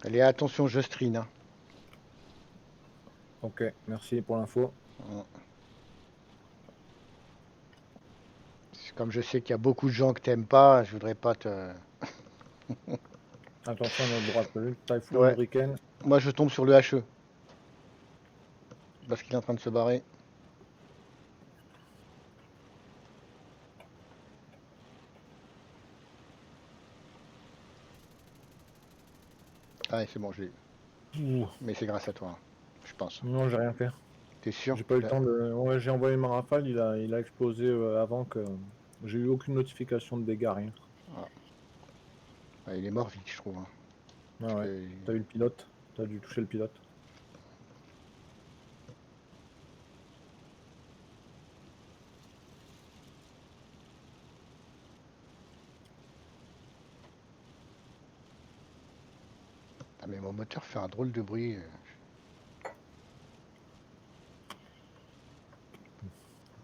Allez, attention, je stream, hein. Ok, merci pour l'info. Comme je sais qu'il y a beaucoup de gens que t'aimes pas, je voudrais pas te... Attention à notre droite, t'as vu, Typhoon Ouais, Hurricane. moi je tombe sur le HE. Parce qu'il est en train de se barrer. Ah, c'est bon, je l'ai eu. Ouh, Mais c'est grâce à toi, hein, je pense. non, j'ai rien fait. T'es sûr? J'ai pas eu le temps de. Ouais, j'ai envoyé ma rafale, il a explosé avant que. J'ai eu aucune notification de dégâts, rien. Ah. Ah, il est mort vite, je trouve, hein. Ah Parce ouais, que... t'as eu le pilote, t'as dû toucher le pilote. Ah, mais mon moteur fait un drôle de bruit.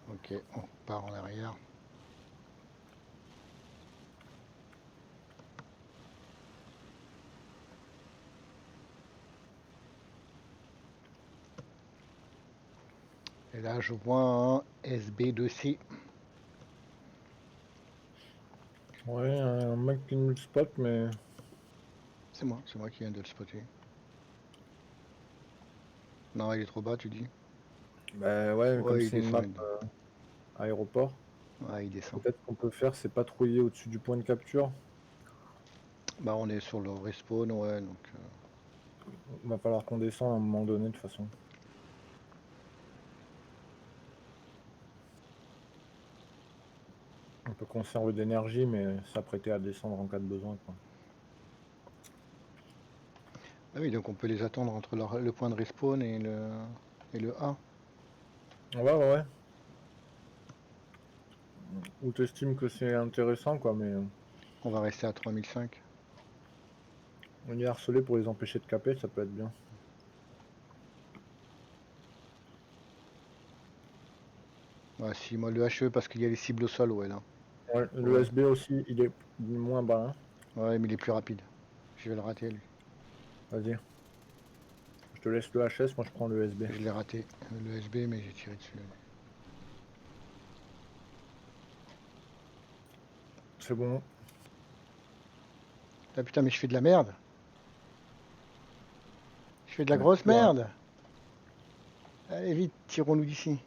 Ok, on part en arrière. Et là, je vois un SB2C. Ouais, un mec qui nous le spot, mais. C'est moi qui viens de le spotter. Non, il est trop bas, tu dis? Bah ouais, comme Ouais, il c'est une descend, map il... aéroport, Ouais, il descend. peut-être qu'on peut faire, c'est patrouiller au-dessus du point de capture. Bah, on est sur le respawn, ouais, donc... Va falloir qu'on descende à un moment donné, de toute façon. On peut conserver de l'énergie, mais s'apprêter à descendre en cas de besoin, quoi. Ah oui, donc on peut les attendre entre le point de respawn et le A. Ouais, ouais, ouais. Ou t'estimes que c'est intéressant, quoi, mais On va rester à 3005. on y est harcelé pour les empêcher de caper, ça peut être bien. Ouais, si, moi le HE parce qu'il y a les cibles au sol, ouais, là. Ouais, le Ouais, SB aussi, il est moins bas, hein. ouais, mais il est plus rapide. Je vais le rater, lui. Vas-y, je te laisse le HS, moi je prends le SB. Je l'ai raté, le SB, mais j'ai tiré dessus. C'est bon. Ah putain, mais je fais de la merde. Je fais de la Ouais, grosse pur, hein. merde. Allez, vite, tirons-nous d'ici.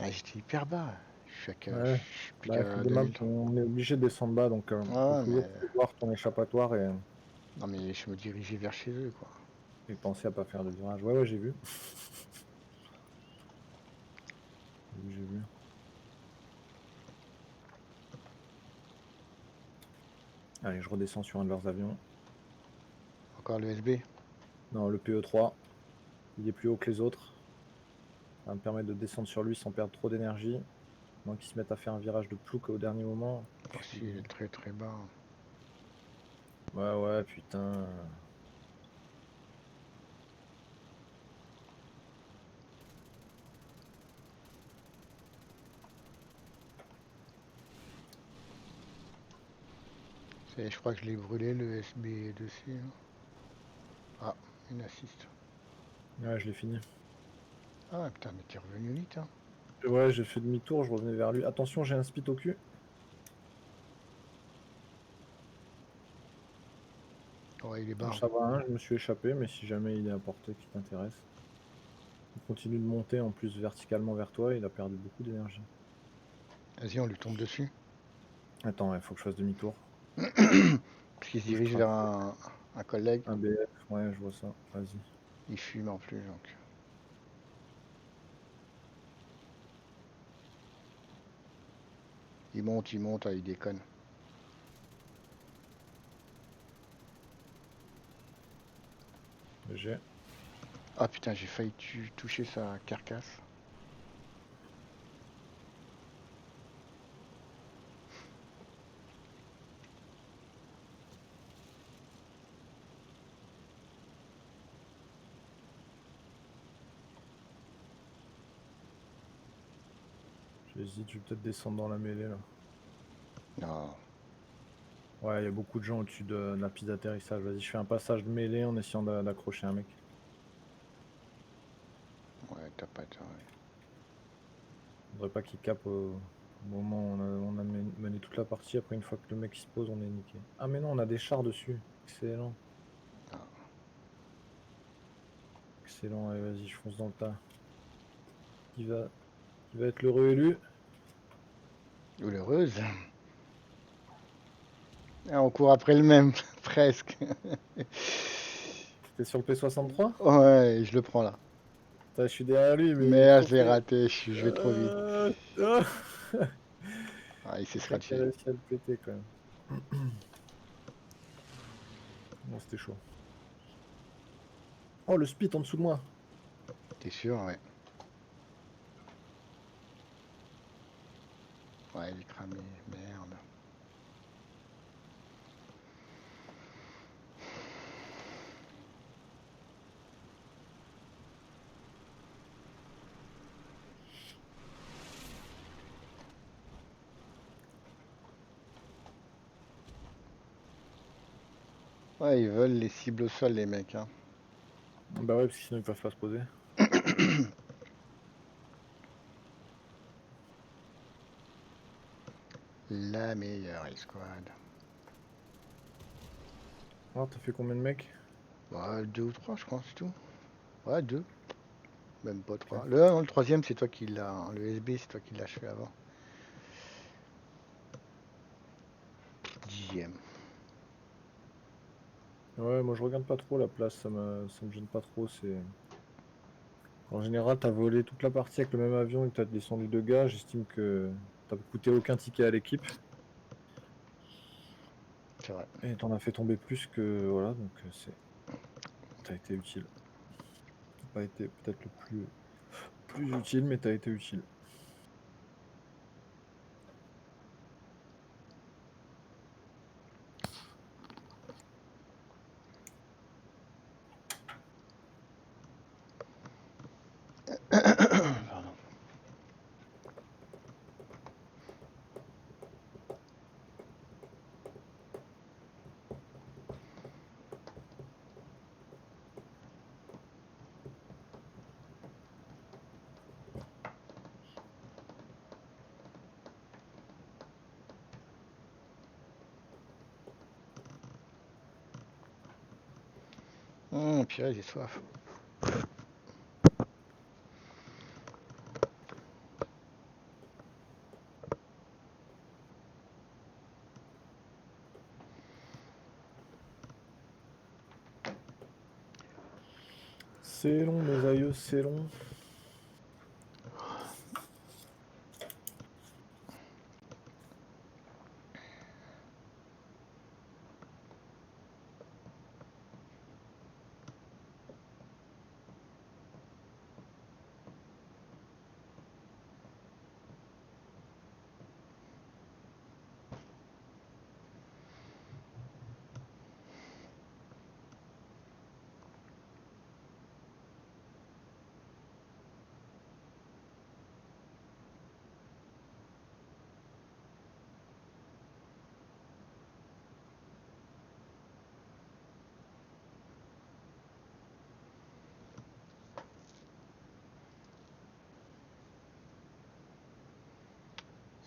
Ah, j'étais hyper bas. Je Ouais, suis plus bah, c'est qu'à des maps 2000. où on est obligé de descendre bas, donc faut Ah, toujours mais... prévoir ton échappatoire Non, mais je me dirigeais vers chez eux, quoi. et penser à pas faire de virage. Ouais, ouais, j'ai vu. J'ai vu. Allez, je redescends sur un de leurs avions. Encore le SB. Non, le PE3, il est plus haut que les autres. Ça va me permettre de descendre sur lui sans perdre trop d'énergie. Moins qu'ils se mettent à faire un virage de plouc au dernier moment. Oh, si, il est très très bas. Ouais, ouais, putain. Je crois que je l'ai brûlé, le SB dessus. Ah, une assist. Ouais, je l'ai fini. Ah, putain, mais t'es revenu vite, hein. Ouais, j'ai fait demi-tour, je revenais vers lui. Attention, j'ai un spit au cul. Ouais, il est Bon, bas, hein. ça va, hein, je me suis échappé, mais si jamais il est à portée qui t'intéresse. Il continue de monter en plus verticalement vers toi, il a perdu beaucoup d'énergie. Vas-y, on lui tombe dessus. Attends, il faut que je fasse demi-tour. Parce qu'il se Bouge dirige pas. vers un collègue. Un BF, ouais, je vois ça. Vas-y. Il fume en plus, donc. Il monte, ah, il déconne. J'ai. Ah putain, j'ai failli toucher sa carcasse. J'hésite, je vais peut-être descendre dans la mêlée là. Non. Ouais, il y a beaucoup de gens au-dessus de la piste d'atterrissage. Vas-y, je fais un passage de mêlée en essayant d'accrocher un mec. Ouais, t'as pas tort. Ouais. Faudrait pas qu'il cape au moment où on a mené toute la partie. Après, une fois que le mec il se pose, on est niqué. Ah, mais non, on a des chars dessus. Excellent. Ah. Excellent. Allez, vas-y, je fonce dans le tas. Qui va, qui va être l'heureux élu? Ou l'heureuse. Ah, on court après le même, presque. T'es sur le P63? Ouais, je le prends là. Putain, je suis derrière lui, mais il est Merde, trop je l'ai fait. raté, je vais trop vite. Ah. Ah, il s'est Le mec qui a scratché. réussi à le péter quand même. Bon, c'était chaud. Oh, le spit en dessous de moi. T'es sûr? Ouais. Ouais, il est cramé. Merde. Ouais, ils veulent les cibles au sol, les mecs. Hein. Bah ouais, parce que sinon ils peuvent pas se poser. La meilleure escouade. Alors, t'as fait combien de mecs? Ouais, deux ou trois, je crois, c'est tout. Ouais, deux. Même pas Ok. trois. Le troisième, c'est toi qui l'as. Hein. Le SB, c'est toi qui l'as fait avant. 10e. Ouais, moi je regarde pas trop la place, ça me gêne pas trop. En général, t'as volé toute la partie avec le même avion et t'as descendu deux gars. J'estime que t'as coûté aucun ticket à l'équipe C'est vrai. et t'en as fait tomber plus que voilà, donc t'as été utile. T'as pas été peut-être le plus utile, mais t'as été utile. Pardon. Purée, j'ai soif. C'est long, mes aïeux, c'est long.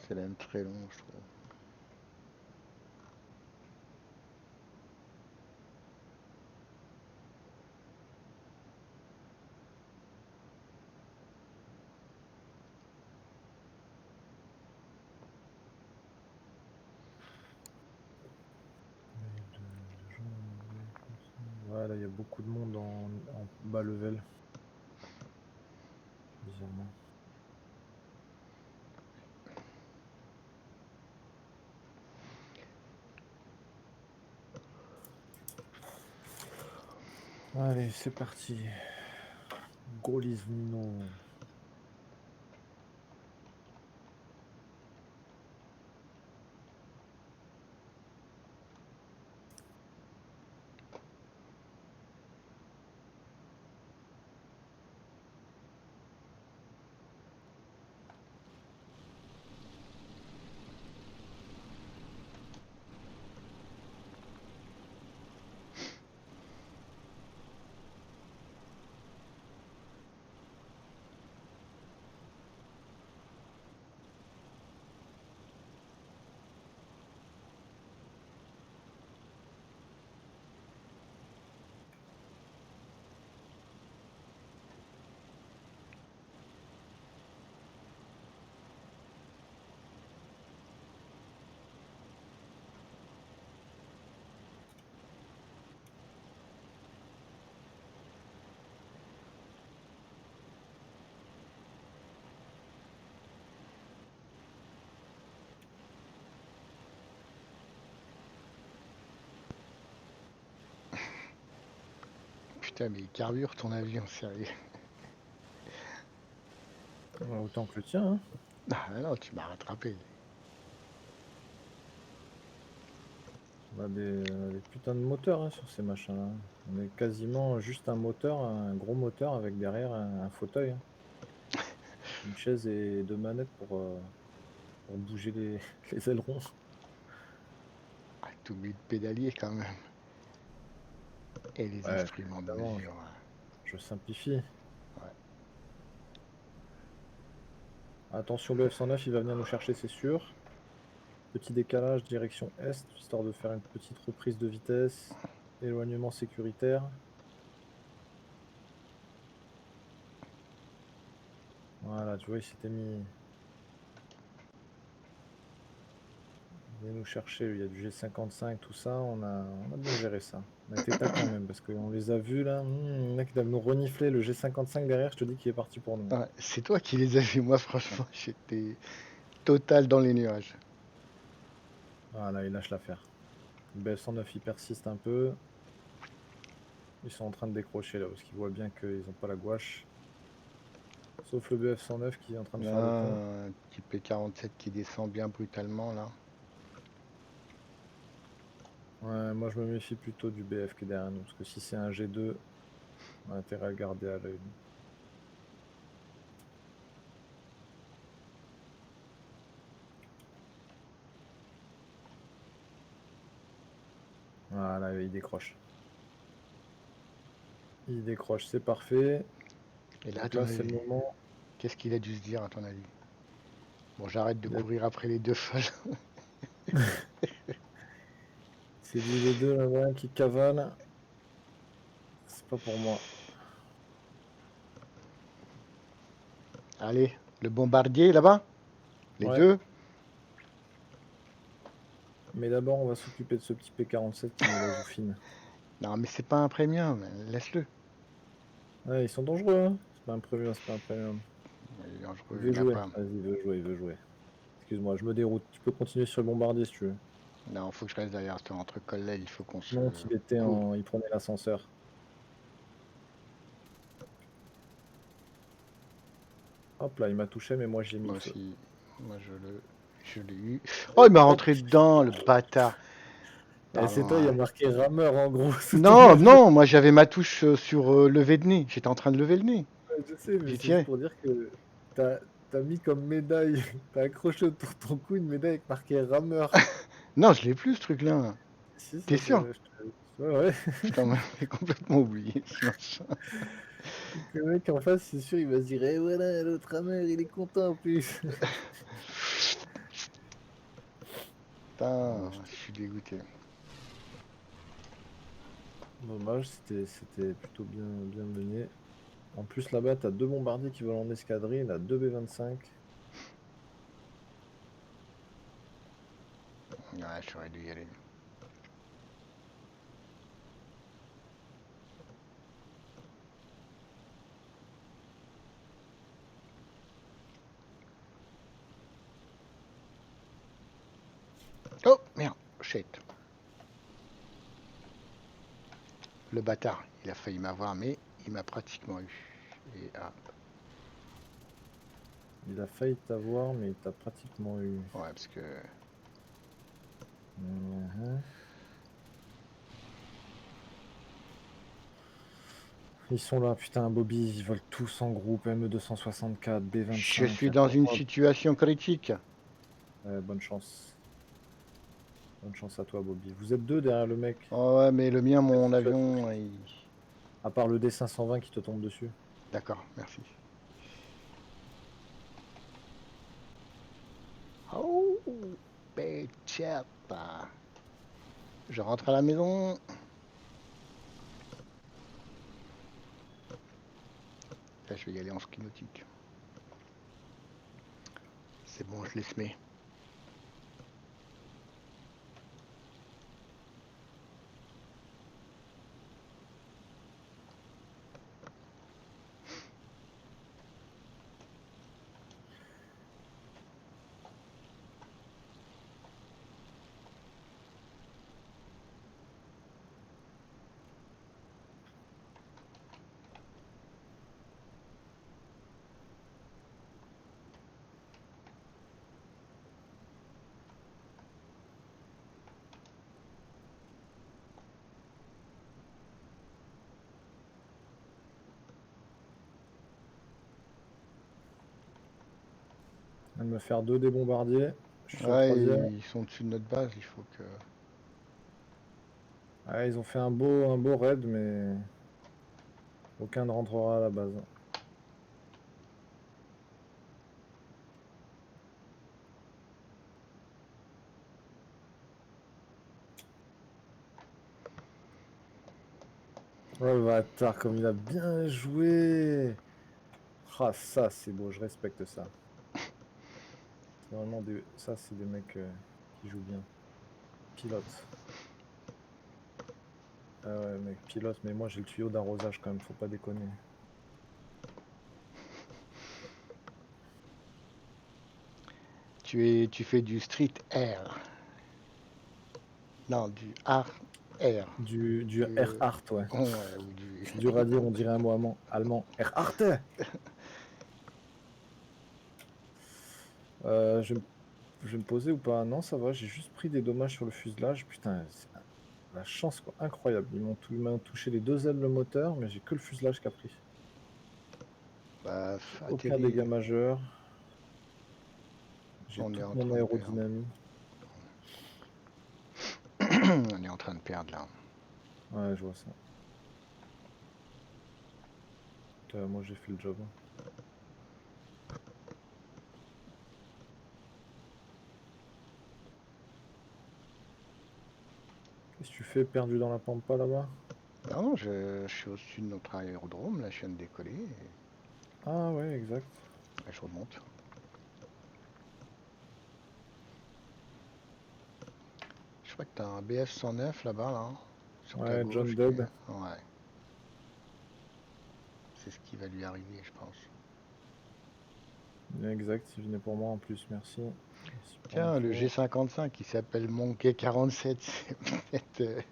C'est même très long, je trouve. Ouais, là, il y a beaucoup de monde en bas level, bizarrement. Allez, c'est parti. Golizmino. Putain, mais il carbure ton avion, sérieux. Autant que le tien, hein. Ah non, tu m'as rattrapé. On a des putains de moteurs hein, sur ces machins-là. On est quasiment juste un moteur, un gros moteur avec derrière un fauteuil, hein. Une chaise et deux manettes pour bouger les, les ailerons. Ah, t'oublies de pédalier quand même. Et les Ouais, instruments de évidemment, mesure. je simplifie. Ouais. Attention, le F-109, il va venir nous chercher, c'est sûr. Petit décalage, direction Est, histoire de faire une petite reprise de vitesse. Éloignement sécuritaire. Voilà, tu vois, il s'était mis... Il venait nous chercher, lui, il y a du G55, tout ça, on a bien géré ça. On a été taquin même, parce qu'on les a vus là, le mec il doit nous renifler, le G55 derrière, je te dis qu'il est parti pour nous. Ouais, c'est toi qui les as vus. Moi, franchement, j'étais total dans les nuages. Voilà, il lâche l'affaire. Le BF-109, il persiste un peu. Ils sont en train de décrocher là, parce qu'ils voient bien qu'ils n'ont pas la gouache. Sauf le BF-109 qui est en train de Là, faire le pont. un petit P47 qui descend bien brutalement, là. Ouais, moi je me méfie plutôt du BF qui est derrière nous, parce que si c'est un G2, on a intérêt à le garder à l'œil. Voilà, il décroche. Il décroche, c'est parfait. Et là, à Donc ton là, c'est avis, le moment. qu'est-ce qu'il a dû se dire, à ton avis? Bon, j'arrête de Il a- courir après les deux folles. C'est dit les deux là-bas qui cavalent. C'est pas pour moi. Allez, le bombardier, là-bas? Les Ouais, deux? mais d'abord, on va s'occuper de ce petit P47 qui nous la joue fine. Non, mais c'est pas un premium. Laisse-le. Ouais, ils sont dangereux, hein. C'est pas un premium, c'est pas un premium. Il est Il dangereux, il veut n'y en a jouer. pas. Vas-y, il veut jouer, il veut jouer. Excuse-moi, je me déroute. Tu peux continuer sur le bombardier si tu veux. Non, faut que je reste derrière toi. Entre collègues, il faut qu'on se Non, qu'il était couvre. en. Il prenait l'ascenseur. Hop là, il m'a touché, mais moi j'ai mis Moi le feu. aussi. Moi, je l'ai eu. Oh, il m'a Hop. rentré dedans, le bâtard. Et c'est Pardon, toi, il y a hein. marqué rameur en gros sous ton Non, avion. non, moi j'avais ma touche sur lever de nez. J'étais en train de lever le nez. Ouais, je sais, mais J'ai c'est juste tiré. pour dire que t'as mis comme médaille, t'as accroché autour de ton cou une médaille avec marqué rameur. Non, je l'ai plus ce truc-là. Si, T'es ça sûr? c'est. Ouais, ouais. Putain, moi j'ai complètement oublié ce machin. Donc, le mec en face, c'est sûr, il va se dire, eh voilà, l'autre rameur, il est content en plus. Putain, Ouais, je suis dégoûté. dommage, c'était plutôt bien mené. En plus, là-bas, t'as deux bombardiers qui volent en escadrille, là, deux B-25. Ouais, j'aurais dû y aller. Oh, merde, shit. Le bâtard, il a failli m'avoir, mais il m'a pratiquement eu. Et ah, Il a failli t'avoir, mais il t'a pratiquement eu. ouais, parce que Mhm. Ils sont là, putain, Bobby, ils volent tous en groupe, ME264, je B25, suis dans attends, une hop. situation critique. Bonne chance. Bonne chance à toi, Bobby. Vous êtes deux derrière le mec. Oh, ouais, mais le mien, Quelle mon situation avion, critique. À part le D520 qui te tombe dessus. D'accord, merci. Oh, Pechetta. Je rentre à la maison. Là, je vais y aller en ski nautique. C'est bon, je les mets. On vient de me faire 2 des bombardiers. Je suis sur le Ouais, troisième. ils sont au-dessus de notre base, il faut que... Ouais, ils ont fait un beau raid, mais aucun ne rentrera à la base. Oh le bâtard, comme il a bien joué! Ah, ça, c'est beau, je respecte ça. C'est vraiment des... Ça, c'est des mecs qui jouent bien. Pilote. Ah ouais, mec, pilote, mais moi j'ai le tuyau d'arrosage quand même, faut pas déconner. Tu fais du street air. Non, du art air. Du Du... Erhardt, ouais. Ouais, ou du... C'est dur à dire, on dirait un mot allemand. Allemand. Erhardt! Je vais me poser ou pas? Non, ça va, j'ai juste pris des dommages sur le fuselage. Putain, c'est la chance, quoi. Incroyable. Ils m'ont touché les 2 ailes le moteur, mais j'ai que le fuselage qui a pris. Bah, J'ai aucun atterri, dégât majeur. J'ai on est toute en mon train de perdre. aérodynamie. On est en train de perdre là. Ouais, je vois ça. Moi, j'ai fait le job, hein. Qu'est-ce que tu fais perdu dans la pampa là-bas? Non, non, je suis au-dessus de notre aérodrome, là je viens de décoller Ah ouais, exact. et je remonte. Je crois que t'as un BF-109 là-bas, là, sur ta Ouais, John gauche. Dead. Ouais, c'est ce qui va lui arriver, je pense. Exact, il venait pour moi en plus, merci. Merci pour Tiens, le l'info. G55 qui s'appelle Monkey 47, c'est peut-être...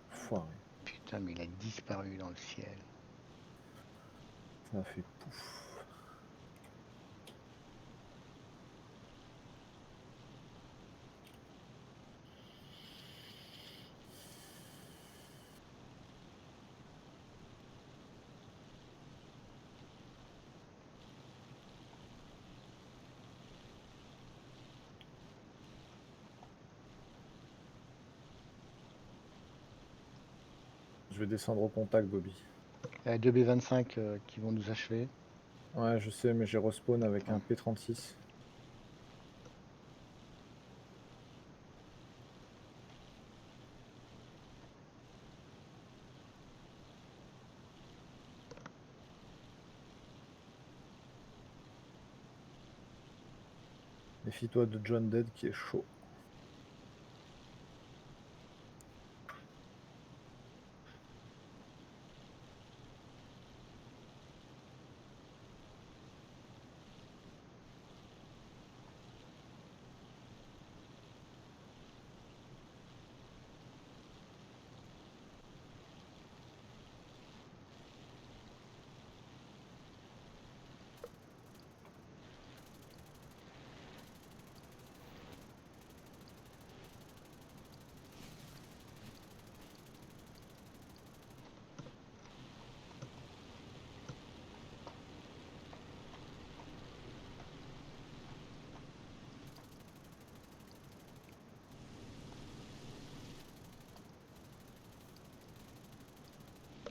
Foiré. Putain, mais il a disparu dans le ciel. Ça a fait pouf. Je vais descendre au contact, Bobby. Il y a 2 B-25 qui vont nous achever. Ouais, je sais, mais j'ai respawn avec un P-36. Méfie-toi de John Dead qui est chaud.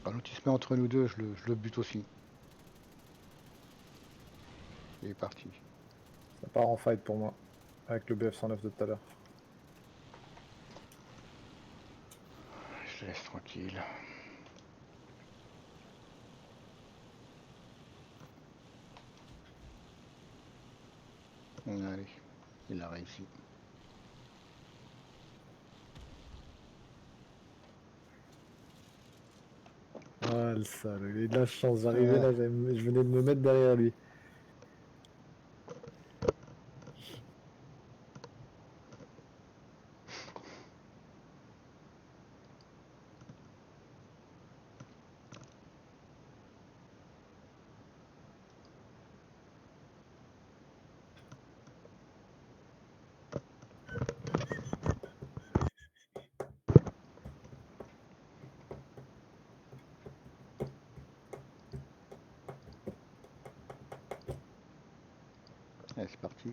Alors, l'autre il se met entre nous deux, je le bute aussi. Il est parti. Ça part en fight pour moi. Avec le BF-109 de tout à l'heure. Je le laisse tranquille. Allez, il a réussi. Ah, le sale, il a eu de la chance. J'arrivais Ouais. là, je venais de me mettre derrière lui. Allez, c'est parti.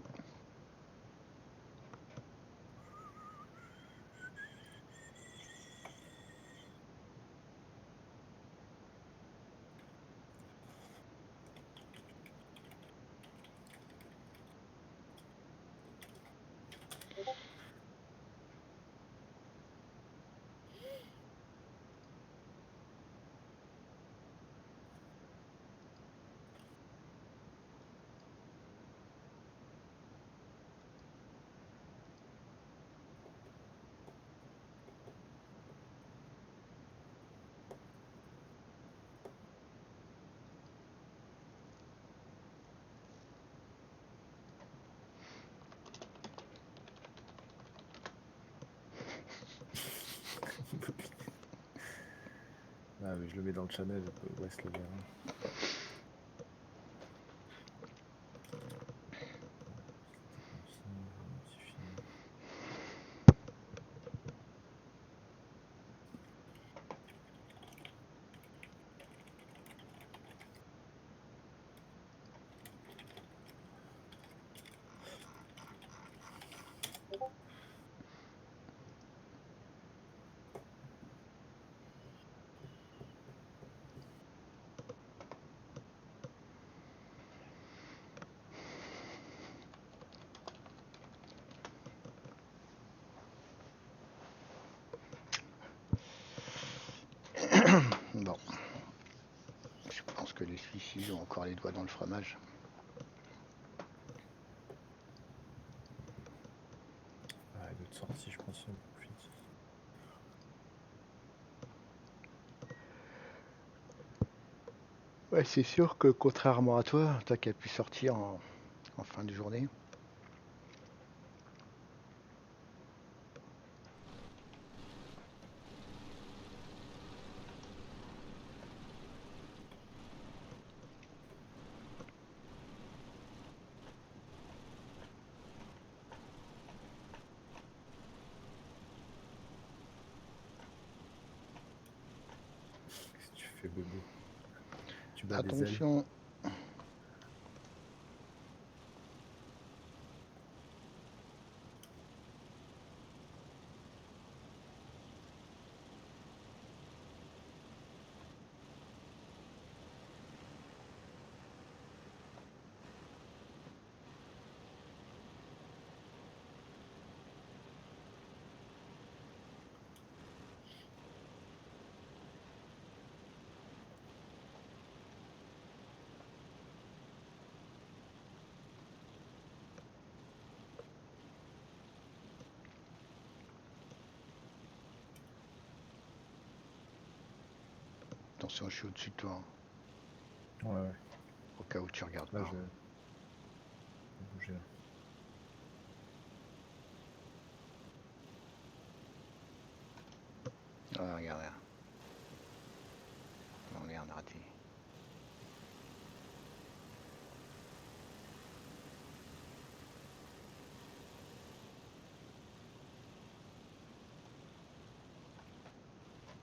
Ah oui, je le mets dans le channel, West le verra. Comme ça, je vais modifier. Bon, je pense que les Suisses ont encore les doigts dans le fromage. Ah, il doit être sorti, je pense, au profit. Ouais, c'est sûr que contrairement à toi, toi qui as pu sortir en fin de journée. Qu'est-ce que tu fais, bébé? Tu bats des ailes. Attention. Attention, je suis au-dessus de toi, hein, Ouais, ouais. au cas où tu regardes Là, pas. je vais bouger là. Ah, regarde là. Non, merde, raté.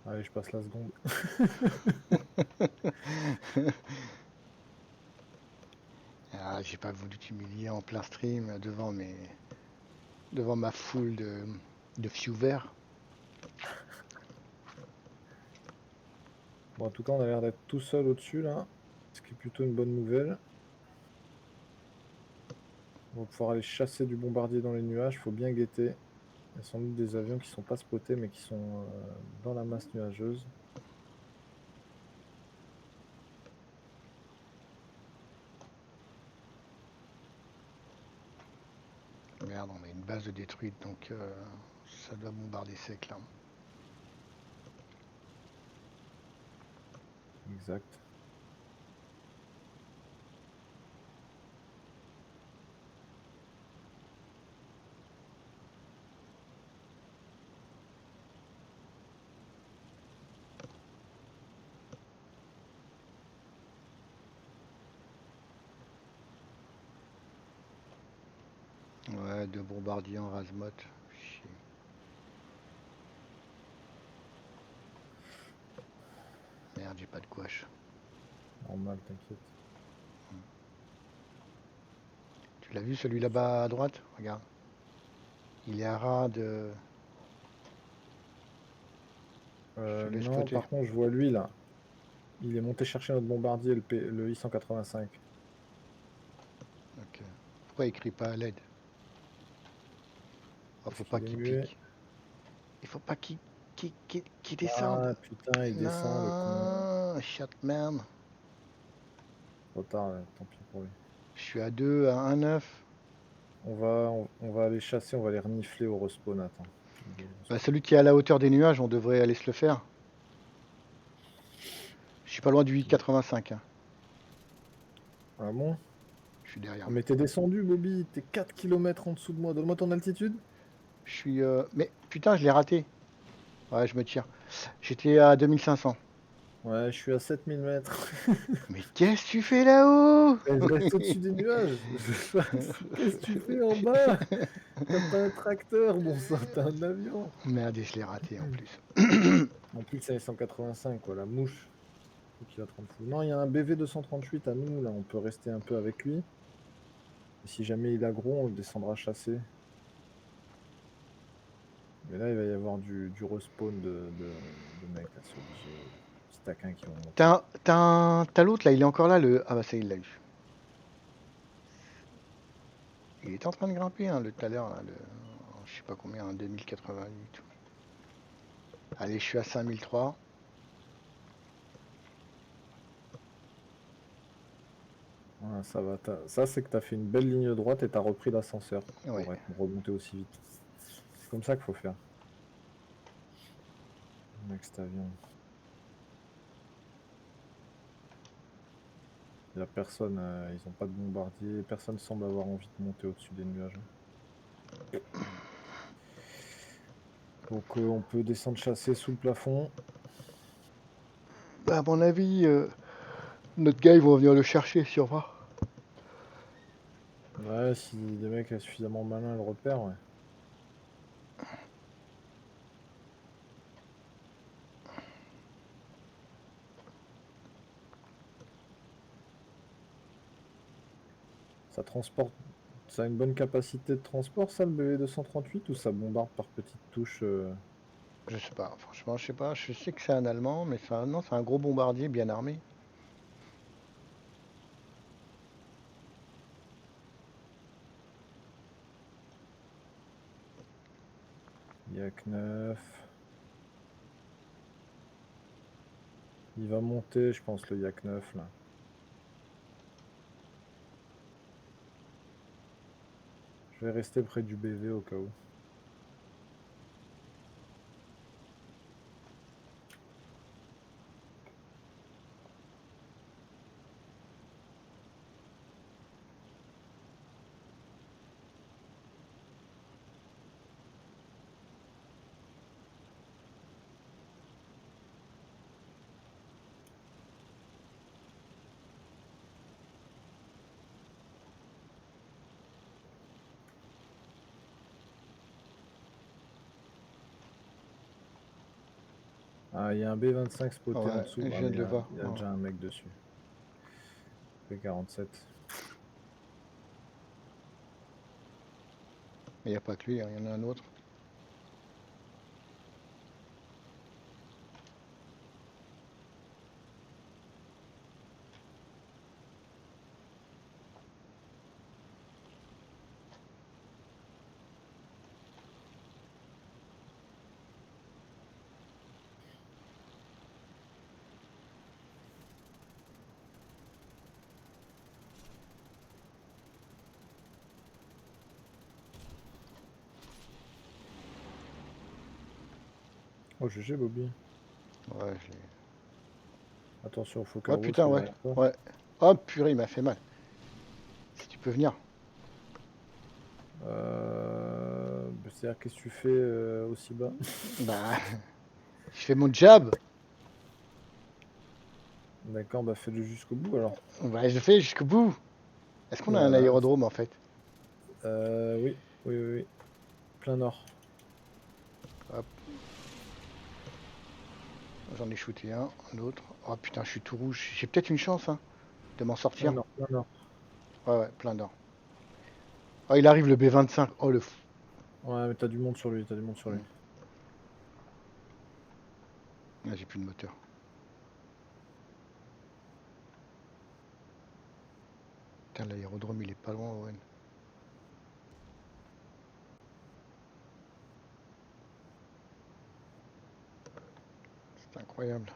Allez, je passe la seconde. Ah, j'ai pas voulu t'humilier en plein stream devant ma foule de viewers. Bon, en tout cas, on a l'air d'être tout seul au-dessus là, ce qui est plutôt une bonne nouvelle. On va pouvoir aller chasser du bombardier dans les nuages, il faut bien guetter. Il y a sans doute des avions qui ne sont pas spotés mais qui sont dans la masse nuageuse. Merde, on a une base de détruite, donc ça doit bombarder sec là. Exact. Ouais, 2 bombardiers en Razmot. Chier. Merde, j'ai pas de gouache. Normal, t'inquiète. l'as vu celui là-bas à droite? Regarde. Il est à ras de. Je te laisse Non, spotter. par contre, je vois lui là. Il est monté chercher notre bombardier, le I-185. Ok. Pourquoi il crie pas à l'aide? Oh, Parce faut pas qu'il est qu'il muet. pique. Il faut pas qu'il descende. Ah putain, il descend, le con. Non, Chatman. Trop tard, là, tant pis pour lui. Je suis à 2, à 1,9. On va aller chasser, on va les renifler au respawn, attends. Bah, celui qui est à la hauteur des nuages, on devrait aller se le faire. Je suis pas loin du 8,85. Hein. Ah bon? Je suis derrière Ah, lui. mais t'es descendu, Bobby, t'es 4 km en dessous de moi. Donne-moi ton altitude. Je suis. Mais putain, je l'ai raté. Ouais, je me tire. J'étais à 2500. Ouais, je suis à 7000 mètres. Mais qu'est-ce que tu fais là-haut? Je reste au-dessus des nuages. Qu'est-ce que tu fais en bas? T'as pas un tracteur, bon sang, t'as un avion. Merde, et je l'ai raté en plus. En plus, c'est 185, quoi, la mouche. Qui va te rendre fou. Non, il y a un BV 238 à nous, là, on peut rester un peu avec lui. Et si jamais il a gros, on le descendra chasser. Mais là, il va y avoir du respawn de mecs, là, c'est obligé. Petits taquins qui vont monter. T'as l'autre là, il est encore là, le. Ah bah ça, il l'a eu. Il était en train de grimper, hein, le tout à l'heure, là, je sais pas combien, un 2088. Allez, je suis à 5003. Voilà, ça va. Ça, c'est que t'as fait une belle ligne droite et t'as repris l'ascenseur Ouais. pour être remonté aussi vite. C'est comme ça qu'il faut faire. Mec, cet avion. Il n'y a personne, ils ont pas de bombardier, personne semble avoir envie de monter au-dessus des nuages. Donc on peut descendre chasser sous le plafond. Bah, à mon avis, notre gars, ils vont venir le chercher, sûrement. Ouais, si des mecs suffisamment malins le repèrent, ouais. Ça transporte. Ça a une bonne capacité de transport, ça, le BV-238, ou ça bombarde par petites touches Je sais pas, franchement, je sais pas. Je sais que c'est un Allemand, mais non, c'est un gros bombardier bien armé. Yak 9. Il va monter, je pense, le Yak 9, là. Je vais rester près du BV au cas où. Ah, il y a un B25 spoté en Ouais, dessous. je Ah, viens mais de le voir. il y a déjà un mec dessus. P47. Mais il n'y a pas que lui, hein, il y en a un autre. Oh, GG, Bobby. Ouais, je l'ai. Attention au Ouais, Focaro, putain, c'est ouais. derrière toi. Ouais. Oh, purée, il m'a fait mal. Si tu peux venir. C'est-à-dire, qu'est-ce que tu fais aussi bas? Bah, je fais mon job. D'accord, bah fais-le jusqu'au bout alors. Bah, je le fais jusqu'au bout. Est-ce qu'on a un Voilà. aérodrome en fait? Oui, oui, oui, oui. Plein nord. Hop, j'en ai shooté un autre. Oh putain, je suis tout rouge. J'ai peut-être une chance hein, de m'en Plein sortir. nord, plein nord. Ouais, ouais, plein d'or. Oh, il arrive le B25. Oh, le fou. Ouais, mais t'as du monde sur lui, t'as du monde sur lui. Ah, j'ai plus de moteur. Putain, l'aérodrome, il est pas loin, Owen. C'est incroyable.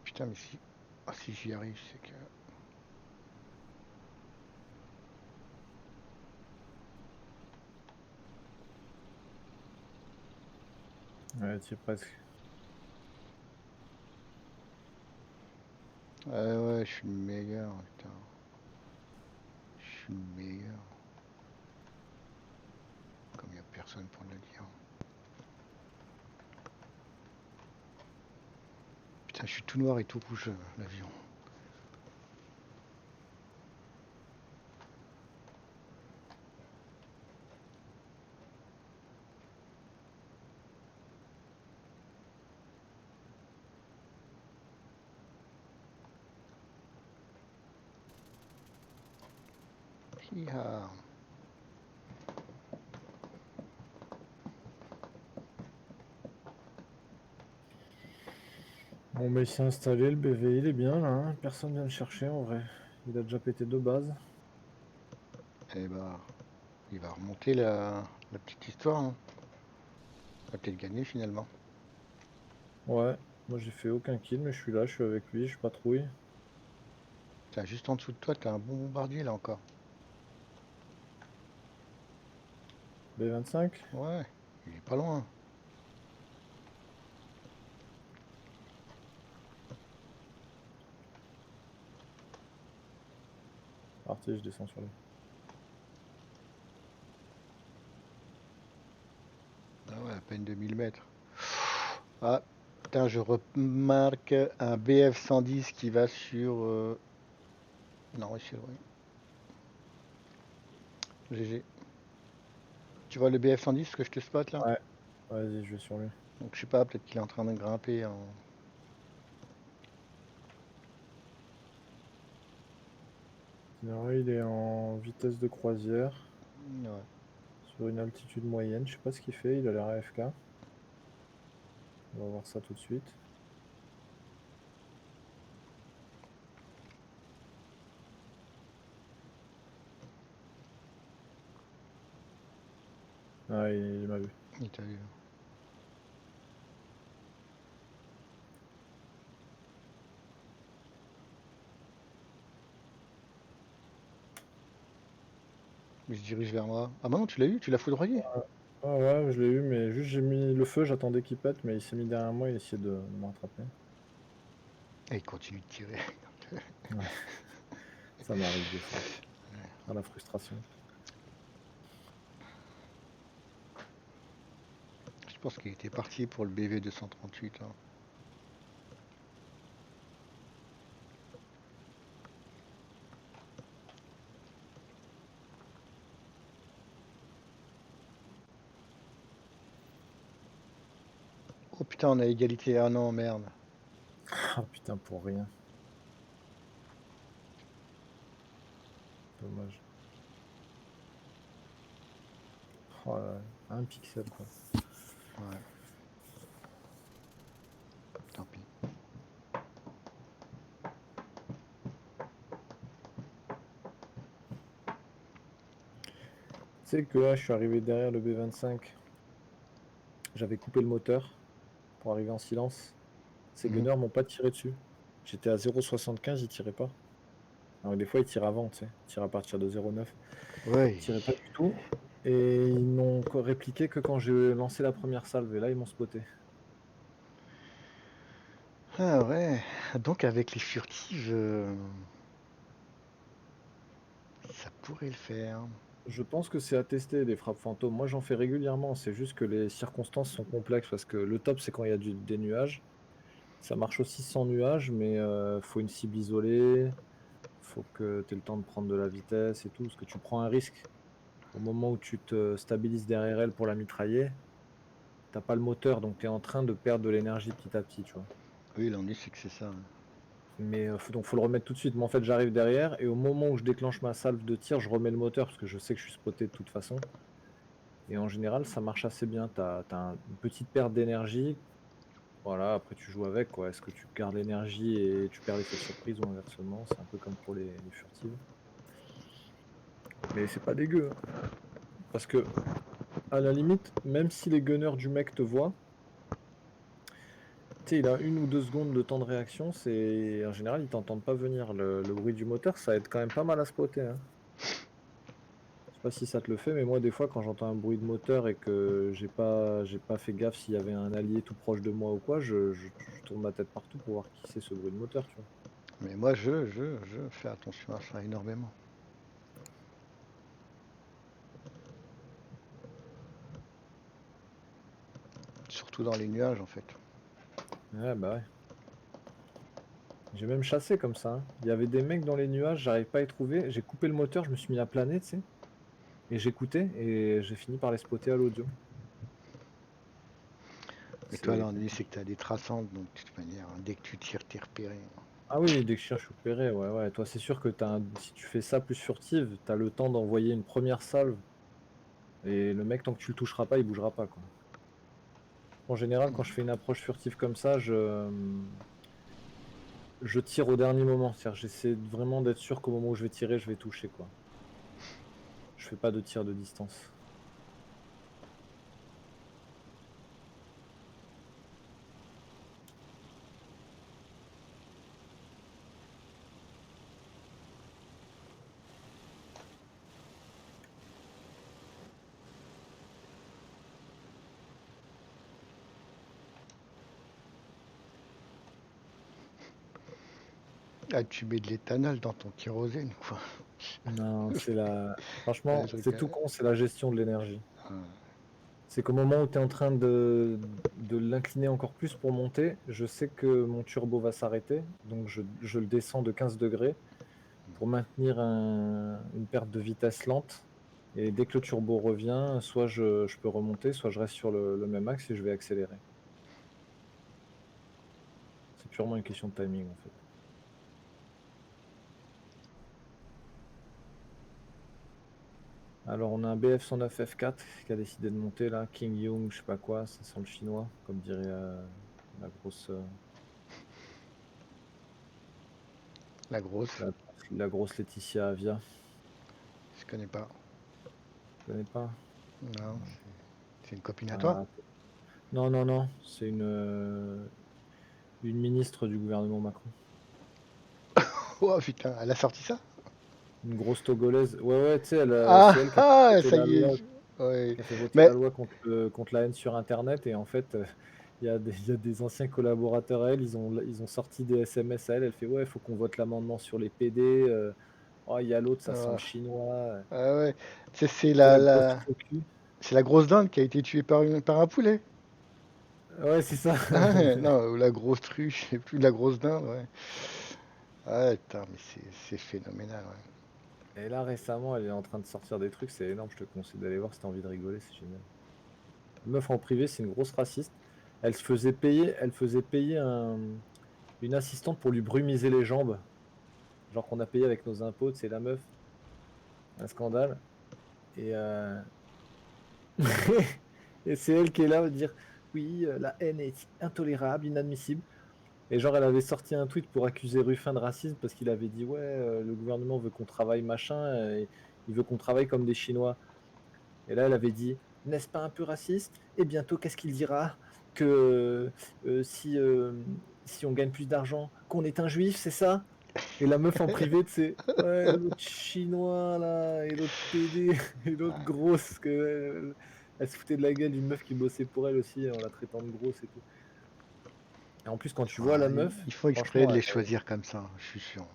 Putain, mais si... Ah, si j'y arrive, c'est que... Ouais, t'y es presque. Ouais, ouais, je suis le meilleur, putain. Je suis le meilleur. Comme il n'y a personne pour le dire. Putain, je suis tout noir et tout rouge, l'avion. Hi-ha. Bon, mais il s'est installé, le BV, il est bien là, hein. Personne vient le chercher en vrai. Il a déjà pété 2 bases. Eh bah, il va remonter la petite histoire, hein. Il va peut-être gagner finalement. Ouais, moi j'ai fait aucun kill, mais je suis là, je suis avec lui, je patrouille. Tiens, juste en dessous de toi, t'as un bon bombardier là encore. B25. Ouais, il est pas loin. Parti, je descends sur lui. Ah ouais, à peine 2000 mètres. Ah, putain, je remarque un BF 110 qui va sur... Non, ouais, c'est loin. GG. Tu vois le BF 110 que je te spot là? Ouais, vas-y, je vais sur lui. Donc je sais pas, peut-être qu'il est en train de grimper en... Non, il est en vitesse de croisière, Ouais. sur une altitude moyenne. Je sais pas ce qu'il fait, il a l'air AFK. On va voir ça tout de suite. Ah, il m'a vu. Il t'a vu. Il se dirige vers moi. Ah bah non, tu l'as eu, tu l'as foudroyé. Ah ouais, je l'ai eu, mais juste j'ai mis le feu, j'attendais qu'il pète, mais il s'est mis derrière moi, il essayait de me rattraper. Et il continue de tirer. Ouais, ça m'arrive des fois, à la frustration. Je pense qu'il était parti pour le BV 238 là. Oh putain, on a égalité. Ah non, merde. Ah putain, pour rien. Dommage. Oh là là, un pixel quoi. Ouais, tant pis. Tu sais que là, je suis arrivé derrière le B25. J'avais coupé le moteur pour arriver en silence. Ces Mhm. gunners m'ont pas tiré dessus. J'étais à 0,75, ils tiraient pas. Alors des fois, ils tirent avant, tu sais. Ils tirent à partir de 0,9. Ils Ouais. tiraient pas du tout. Et ils n'ont répliqué que quand j'ai lancé la première salve. Et là, ils m'ont spoté. Ah ouais. Donc avec les furtives, ça pourrait le faire. Je pense que c'est à tester des frappes fantômes. Moi, j'en fais régulièrement. C'est juste que les circonstances sont complexes parce que le top, c'est quand il y a des nuages. Ça marche aussi sans nuages, mais faut une cible isolée. Faut que tu aies le temps de prendre de la vitesse et tout. Parce que tu prends un risque. Au moment où tu te stabilises derrière elle pour la mitrailler, t'as pas le moteur, donc tu es en train de perdre de l'énergie petit à petit, tu vois. Oui, l'ennui, c'est que c'est ça, hein. Mais donc faut le remettre tout de suite. Moi en fait j'arrive derrière et au moment où je déclenche ma salve de tir, je remets le moteur parce que je sais que je suis spoté de toute façon. Et en général ça marche assez bien. Une petite perte d'énergie. Voilà, après tu joues avec quoi. Est-ce que tu gardes l'énergie et tu perds l'effet de surprise ou inversement? C'est un peu comme pour les furtives. Mais c'est pas dégueu, hein. Parce que, à la limite, même si les gunners du mec te voient, tu sais, il a 1 ou 2 secondes de temps de réaction, c'est en général, ils t'entendent pas venir. Le bruit du moteur, ça aide quand même pas mal à spotter, hein. Je sais pas si ça te le fait, mais moi, des fois, quand j'entends un bruit de moteur et que j'ai pas fait gaffe s'il y avait un allié tout proche de moi ou quoi, je tourne ma tête partout pour voir qui c'est ce bruit de moteur, tu vois. Mais moi, je fais attention à ça énormément. Surtout dans les nuages, en fait. Ouais, bah ouais. J'ai même chassé comme ça, hein. Il y avait des mecs dans les nuages, j'arrive pas à les trouver. J'ai coupé le moteur, je me suis mis à planer, tu sais, et j'écoutais et j'ai fini par les spotter à l'audio. Mais toi, C'est l'ennui, c'est que tu as des traçantes, donc de toute manière, hein, dès que tu tires, t'es repéré. Ah oui, dès que je cherche repéré, ouais, ouais. Toi, c'est sûr que si tu fais ça plus furtive, t'as le temps d'envoyer une première salve et le mec, tant que tu le toucheras pas, il bougera pas, quoi. En général, quand je fais une approche furtive comme ça, je tire au dernier moment. C'est-à-dire, j'essaie vraiment d'être sûr qu'au moment où je vais tirer, je vais toucher, quoi. Je fais pas de tir de distance. Ah, tu mets de l'éthanol dans ton kérosène, quoi. Non, Ouais, franchement, je c'est tout rigole. con, c'est la gestion de l'énergie. Ah, C'est qu'au moment où tu es en train de l'incliner encore plus pour monter, je sais que mon turbo va s'arrêter, donc je le descends de 15 degrés pour maintenir une perte de vitesse lente. Et dès que le turbo revient, soit je peux remonter, soit je reste sur le même axe et je vais accélérer. C'est purement une question de timing en fait. Alors on a un BF-109 F4 qui a décidé de monter là, King Young, je sais pas quoi, ça sent le chinois, comme dirait la grosse, la grosse, la, la grosse Laetitia Avia. je connais pas. Tu connais pas? Non, Non. c'est une copine à toi? Ah, non, non, non, c'est une ministre du gouvernement Macron. Oh putain, elle a sorti ça? Une grosse Togolaise. Ouais, ouais, tu sais, Ah, c'est elle qui a fait ah, voter ça la y est. loi, Ouais. qui a fait voter la Mais, loi contre la haine sur Internet. Et en fait, il y a des anciens collaborateurs à elle, ils ont sorti des SMS à elle. Elle fait, ouais, il faut qu'on vote l'amendement sur les PD. Oh, il y a l'autre, ça sent le ah, chinois. ah ouais, c'est C'est la, la grosse la, cocu. c'est la grosse dinde qui a été tuée par un poulet. Ouais, c'est ça. Ah, ouais, non, ou la grosse truche, je sais plus, la grosse dinde, ouais. Ouais, putain, mais c'est phénoménal, ouais. Et là, récemment, elle est en train de sortir des trucs, c'est énorme. Je te conseille d'aller voir si t'as envie de rigoler, c'est génial. Meuf en privé, c'est une grosse raciste. Elle faisait payer une assistante pour lui brumiser les jambes. Genre qu'on a payé avec nos impôts, c'est la meuf, un scandale. Et, et c'est elle qui est là à dire oui, la haine est intolérable, inadmissible. Et genre, elle avait sorti un tweet pour accuser Ruffin de racisme parce qu'il avait dit ouais, le gouvernement veut qu'on travaille machin, et il veut qu'on travaille comme des Chinois. Et là, elle avait dit n'est-ce pas un peu raciste? Et bientôt, qu'est-ce qu'il dira? Que si on gagne plus d'argent, qu'on est un juif, c'est ça? Et la meuf en privé, tu sais, ouais, l'autre chinois là, et l'autre PD, et l'autre grosse, elle se foutait de la gueule d'une meuf qui bossait pour elle aussi, en la traitant de grosse et tout. Et en plus, quand tu vois Ah, la meuf, ils font exprès franchement, de les choisir comme ça, je suis sûr.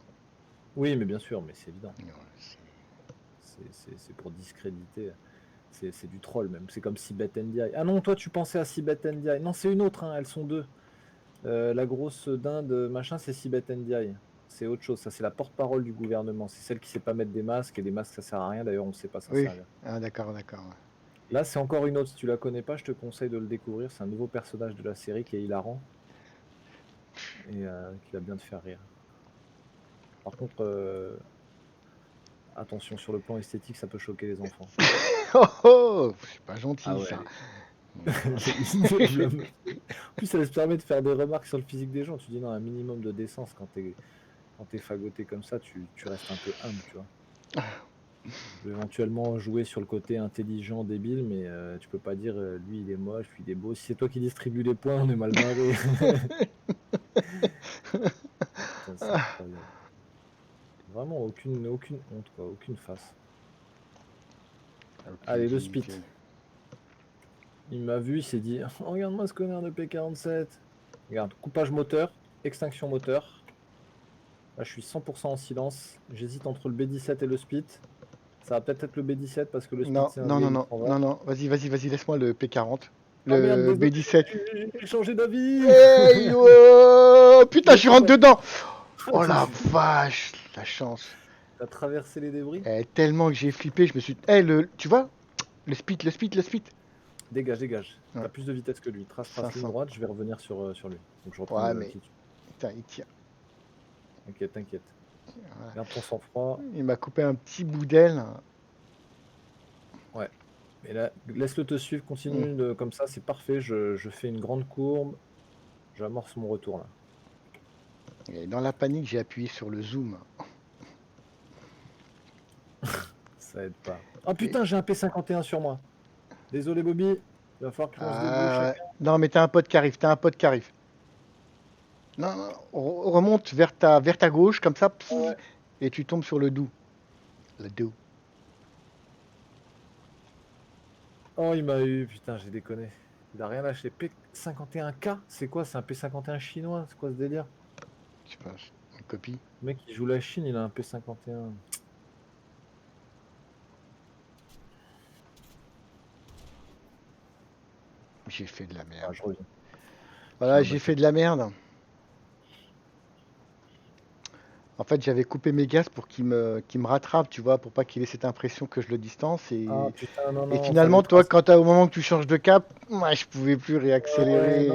oui, mais bien sûr, mais c'est évident. Ouais, C'est pour discréditer. C'est du troll même. C'est comme Sibeth Ndiaye. Ah non, toi, tu pensais à Sibeth Ndiaye. Non, c'est une autre, hein, elles sont deux. La grosse dinde, machin, c'est Sibeth Ndiaye. C'est autre chose, ça c'est la porte-parole du gouvernement. C'est celle qui sait pas mettre des masques, et des masques ça sert à rien, d'ailleurs on sait pas s'en oui, servir. ah, d'accord, d'accord, ouais. Là, c'est encore une autre. Si tu la connais pas, je te conseille de le découvrir. C'est un nouveau personnage de la série qui est hilarant et qui va bien te faire rire. Par contre, attention, sur le plan esthétique, ça peut choquer les enfants. Oh oh, c'est pas Ah gentil ça. ouais, je en plus, ça se permet de faire des remarques sur le physique des gens. Tu dis non, un minimum de décence quand t'es fagoté comme ça, tu restes un peu humble, tu vois. Tu peux éventuellement jouer sur le côté intelligent, débile, mais tu peux pas dire lui il est moche, lui il est beau. Si c'est toi qui distribue les points, on est mal barré. Putain, c'est incroyable. Vraiment aucune honte, quoi, aucune face. Ok, Allez, le c'est spit. nickel. Il m'a vu, il s'est dit oh, regarde-moi ce connard de P47. Regarde, coupage moteur, extinction moteur. Là, je suis 100% en silence. J'hésite entre le B17 et le spit. Ça va peut-être être le B17 parce que le spit Non, c'est un non, non, non, VX en vert. non, non. Vas-y, laisse-moi le P40. Ah merde, Le désolé, B17. j'ai changé d'avis. Hey, oh, putain, Le je rentre coupage. dedans. Oh la vache, la chance. T'as traversé les débris. Tellement que j'ai flippé, je me suis. Tu vois, le speed. Dégage, dégage. Ouais, T'as plus de vitesse que lui. Trace, ligne 500. droite, je vais revenir sur lui. Donc je reprends Ouais, le mais petit. putain, il tient. T'inquiète, t'inquiète. Voilà. Garde ton sang-froid. Il m'a coupé un petit bout d'aile. Ouais. Mais là, laisse-le te suivre, Hmm. continue comme ça, c'est parfait. Je fais une grande courbe. J'amorce mon retour là. Et dans la panique, j'ai appuyé sur le zoom. Ça aide pas. Oh Et- putain, j'ai un P51 sur moi. Désolé Bobby. Il va falloir qu'on se débrouille Ah, chacun. non, mais t'as un pote qui arrive, t'as un pote qui arrive. Non, non, remonte vers ta gauche, comme ça, Ah ouais. et tu tombes sur le doux. Le doux. Oh, il m'a eu. Putain, j'ai déconné. Il a rien lâché. P51K? C'est quoi? C'est un P51 chinois? C'est quoi ce délire? Je sais pas, une copie. Le mec, il joue la Chine, il a un P51. J'ai fait de la Ah, merde. je reviens. Je Voilà, viens j'ai battre le. fait de la merde. En fait, j'avais coupé mes gaz pour qu'il me rattrape, tu vois, pour pas qu'il ait cette impression que je le distance. Ah Et, putain, non, et non, fallait finalement, toi, tracer. au moment que tu changes de cap, moi, je pouvais plus Ouais, non, non. réaccélérer.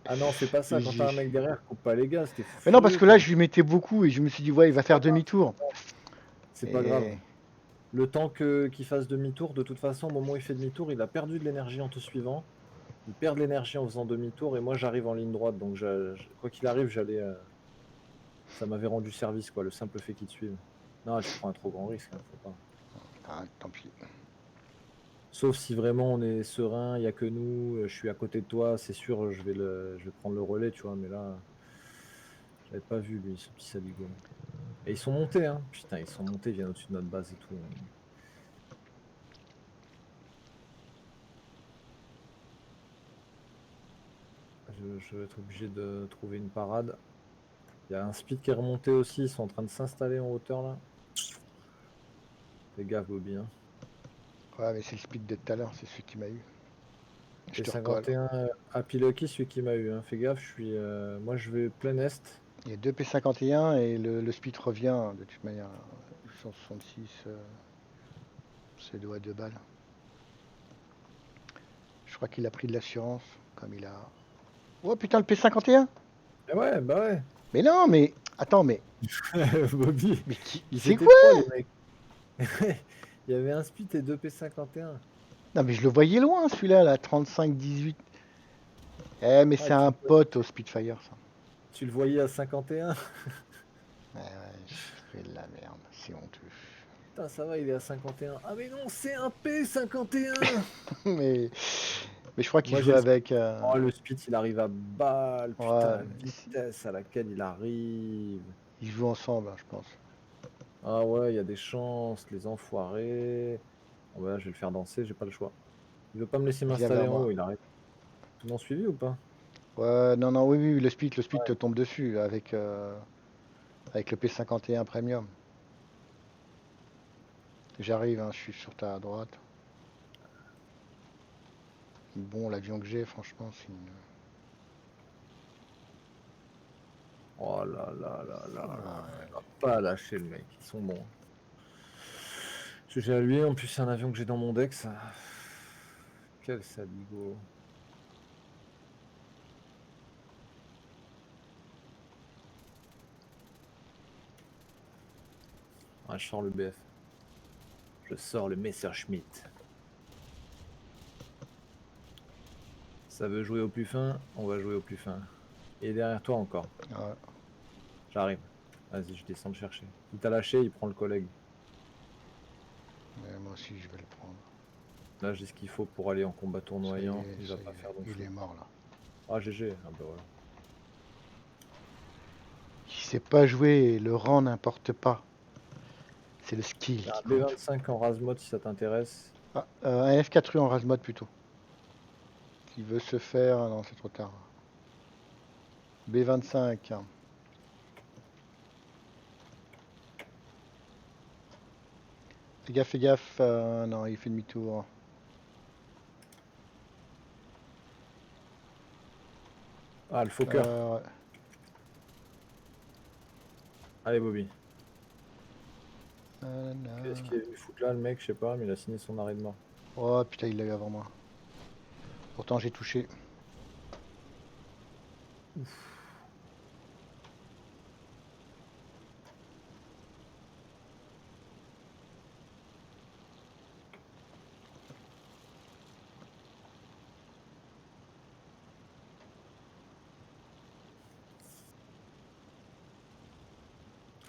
Ah non, fais pas Et ça. Quand t'as j'ai- un mec derrière, coupe pas les gaz, t'es Mais non, parce furieux, que là, quoi. je lui mettais beaucoup et je me suis dit, ouais, il va C'est pas faire grave, demi-tour. c'est pas grave. Et Le temps qu'il fasse demi-tour, de toute façon, au moment où il fait demi-tour, il a perdu de l'énergie en te suivant. Il perd de l'énergie en faisant demi-tour et moi j'arrive en ligne droite. Donc quoi qu'il arrive, ça m'avait rendu service, quoi, le simple fait qu'il te suive. Non, tu prends un trop grand risque, hein, faut pas. ah, tant pis. Sauf si vraiment on est serein, il n'y a que nous, je suis à côté de toi, c'est sûr, je vais prendre le relais, tu vois. Mais là, j'avais pas vu lui, ce petit saligo. Et ils sont montés, hein. Putain, ils sont montés, ils viennent au-dessus de notre base et tout. Je vais être obligé de trouver une parade. Il y a un speed qui est remonté aussi, ils sont en train de s'installer en hauteur là. Fais gaffe Bobby, hein. Ouais, mais c'est le speed de tout à l'heure, c'est celui qui m'a eu. Je te recolle. P51 Happy Lucky, celui qui m'a eu, hein. Fais gaffe, moi je vais plein est. Il y a deux P51 et le speed revient de toute manière. 166, c'est doigts de balles. Je crois qu'il a pris de l'assurance, comme il a. Oh putain, le P51. Eh ouais, bah ouais. Mais non, mais. Attends, mais. Bobby, Mais ils c'est étaient quoi? trois les mecs. Il y avait un speed et deux P51. Non, mais je le voyais loin celui-là, là, 35-18. Mais Ah, c'est un pote au Spitfire, ça. tu le voyais à 51. Ouais, je fais de la merde, c'est honteux. Putain, ça va, il est à 51. Ah mais non, c'est un P51. mais, mais je crois qu'il Moi j'ai jouait le. avec. Oh, le speed, il arrive à balle. Putain, Ouais, la vitesse à laquelle il arrive. ils jouent ensemble, hein, je pense. Ah ouais, il y a des chances, les enfoirés. Bon bah là, je vais le faire danser, j'ai pas le choix. Il veut pas me laisser Viens m'installer vers en moi. haut, il arrête. Tout le monde suivi ou pas? Ouais, non, non, oui, oui, le speed te tombe dessus avec le P51 Premium. J'arrive, hein, je suis sur ta droite. Bon, l'avion que j'ai, franchement, c'est une. Oh là là là là là. Ouais. Il va pas lâcher le mec, ils sont bons. J'ai à lui, en plus c'est un avion que j'ai dans mon deck, ça. Quel saligo. Ah, je sors le BF. Je sors le Messerschmitt. Ça veut jouer au plus fin, on va jouer au plus fin. Et derrière toi encore. Ouais. J'arrive. Vas-y, je descends le chercher. Il t'a lâché, il prend le collègue. Mais moi aussi, je vais le prendre. Là, j'ai ce qu'il faut pour aller en combat Ça y tournoyant. est, Il va ça y pas est. faire long Il feu. est mort là. Ah, GG. Ah, bah voilà. Qui sait pas jouer, le rang n'importe pas. C'est le skill Il y a qui un compte. B25 en Razmod si ça t'intéresse. Ah, un F4U en Razmod plutôt. Qui veut se faire. Ah non, c'est trop tard. B25. Fais gaffe, fais gaffe. Non, il fait demi-tour. Ah, le Fokker. Ouais. Allez, Bobby. Qu'est-ce Nanana. qu'il est venu foutre là, le mec? Je sais pas, mais il a signé son arrêt de mort. Oh putain, il l'a eu avant moi. Pourtant, j'ai touché.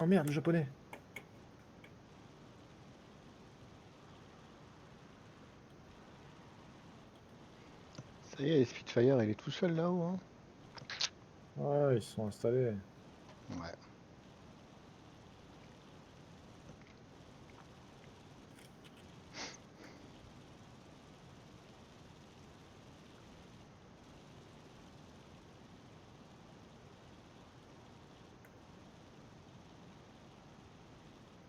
Oh merde, le japonais. Ça y est, Spitfire, il est tout seul là-haut. Hein. Ouais, ils se sont installés. Ouais.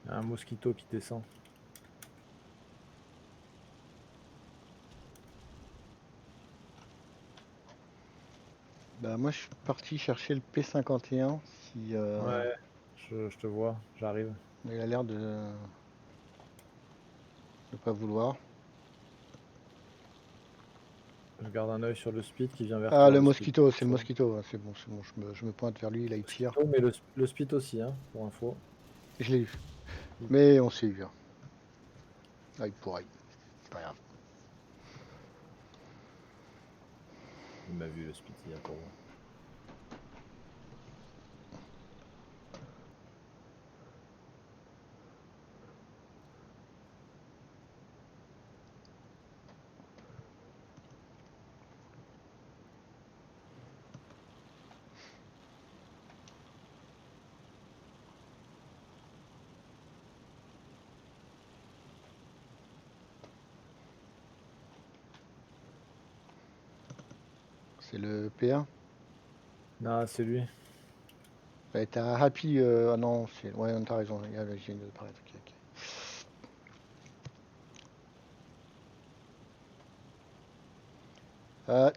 Il y a un mosquito qui descend. Bah moi, je suis parti chercher le P51. Si, Ouais, je te vois, j'arrive. mais il a l'air de ne pas vouloir. Je garde un œil sur le speed qui vient vers Ah, toi, le le speed. mosquito, c'est le mosquito. Ouais, c'est bon, c'est bon. Je me pointe vers lui, là, il tire. Mosquito, mais le speed aussi, hein, pour info. Je l'ai eu. Mais on s'est eu. Hein. Aïe pour aïe. C'est pas grave. Il m'a vu le speed, il y a pour moi. C'est le P1. Ah, c'est lui. Ouais, t'as Happy. Ah non, c'est. Ouais, t'as raison. Il y a le GN de paraître. Ok, ok. Ah,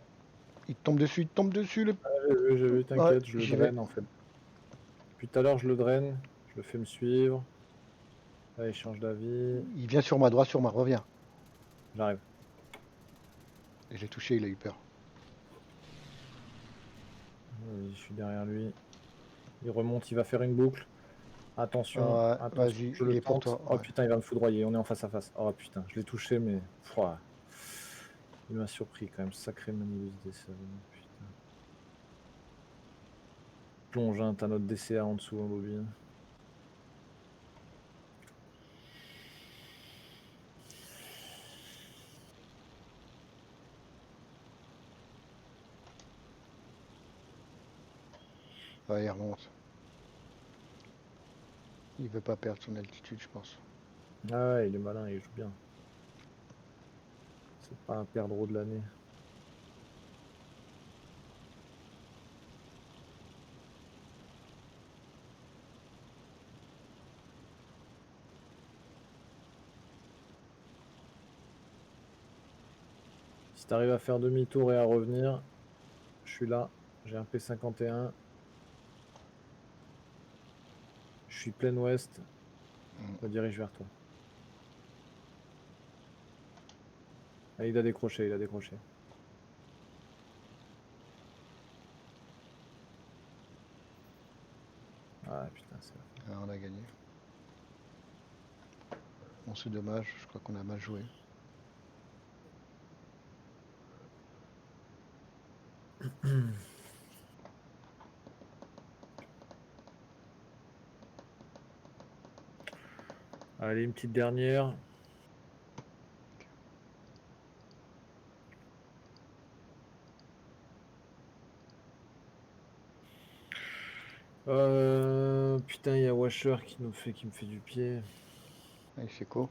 il tombe dessus, il tombe dessus. Le... Ah, j'ai vu, Ouais, t'inquiète, je le j'y vais. draine en fait. Depuis tout à l'heure, je le draine, je le fais me suivre. Là, il change d'avis. Il vient sur moi, droit sur moi, reviens. J'arrive. Et je l'ai touché, il a eu peur. Je suis derrière lui. Il remonte, il va faire une boucle. Attention, Ouais, attention, vas-y, je il le est pour tente. toi. Oh Ouais. putain, il va me foudroyer, on est en face à face. Oh putain, je l'ai touché, mais. Pouah. Il m'a surpris quand même, sacrée maniabilité ça. Putain. Plonge, hein, t'as notre DCA en dessous, hein, Bobby. Ouais, il remonte. Il veut pas perdre son altitude, je pense. Ah ouais, il est malin, il joue bien. C'est pas un perdreau de l'année. Si t'arrives à faire demi-tour et à revenir, je suis là. J'ai un P51. Je suis plein ouest. Je me dirige vers toi. Ah, il a décroché, il a décroché. Ah putain, c'est la fin. Ah, on a gagné. Bon, c'est dommage, je crois qu'on a mal joué. Allez, une petite dernière. Putain, il y a Washer qui me fait du pied. Allez, c'est quoi?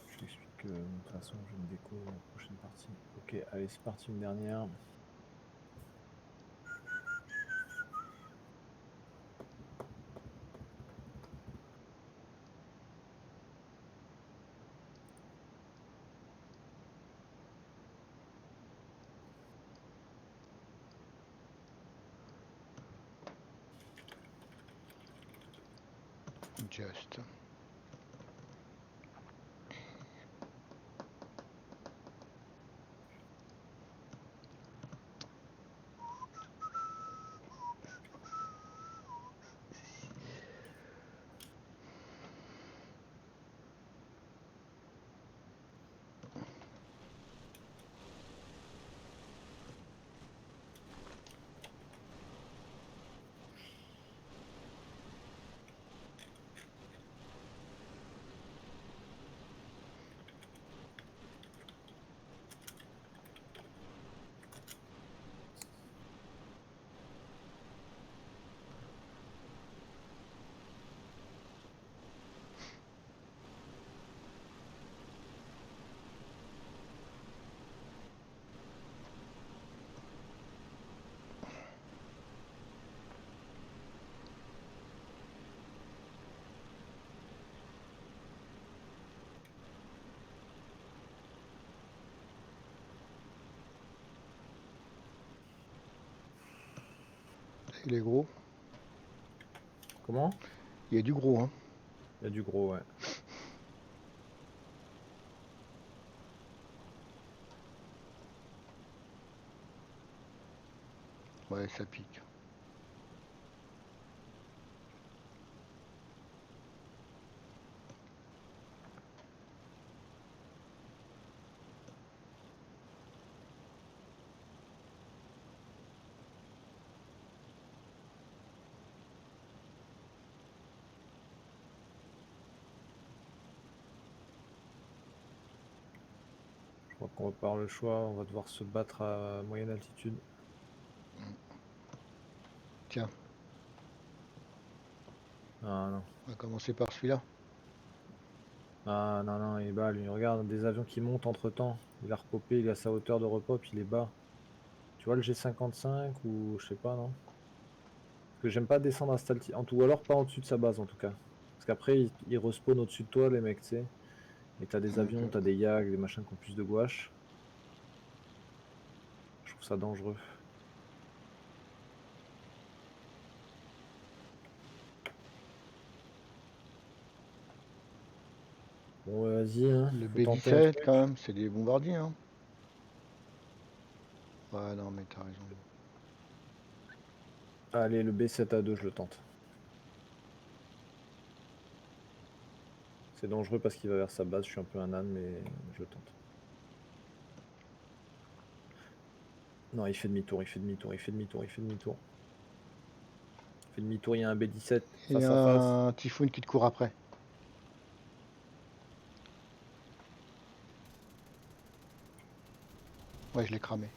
Je lui explique que de toute façon, j'ai une déco la prochaine partie. Ok, allez, c'est parti, une dernière. Just. Il est gros. Comment? Il y a du gros, hein. Il y a du gros, ouais. Ouais, ça pique. Je crois qu'on repart le choix. On va devoir se battre à moyenne altitude. Tiens, Ah non. on va commencer par celui-là. Ah non, non, il est bas, lui. Regarde, des avions qui montent entre-temps. Il a repopé, il est à sa hauteur de repop, il est bas. Tu vois le G55 ou je sais pas, non? Parce que j'aime pas descendre à cette altitude. Ou alors pas en dessus de sa base, en tout cas. Parce qu'après, ils respawnent au-dessus de toi, les mecs, tu sais. Et t'as des avions, Ok. t'as des Yag, des machins qui ont plus de gouache. Je trouve ça dangereux. Bon, ouais, vas-y, hein. Le Faut tenter un B-17, quand truc. même, c'est des bombardiers, hein. Ouais, non, mais t'as raison. Allez, le B7A2, je le tente. C'est dangereux parce qu'il va vers sa base. Je suis un peu un âne, mais je le tente. Non, il fait demi-tour, il fait demi-tour, il fait demi-tour, il fait demi-tour. Il fait demi-tour, il y a un B-17 Et face à face. un Typhoon qui te court après. Ouais, je l'ai cramé.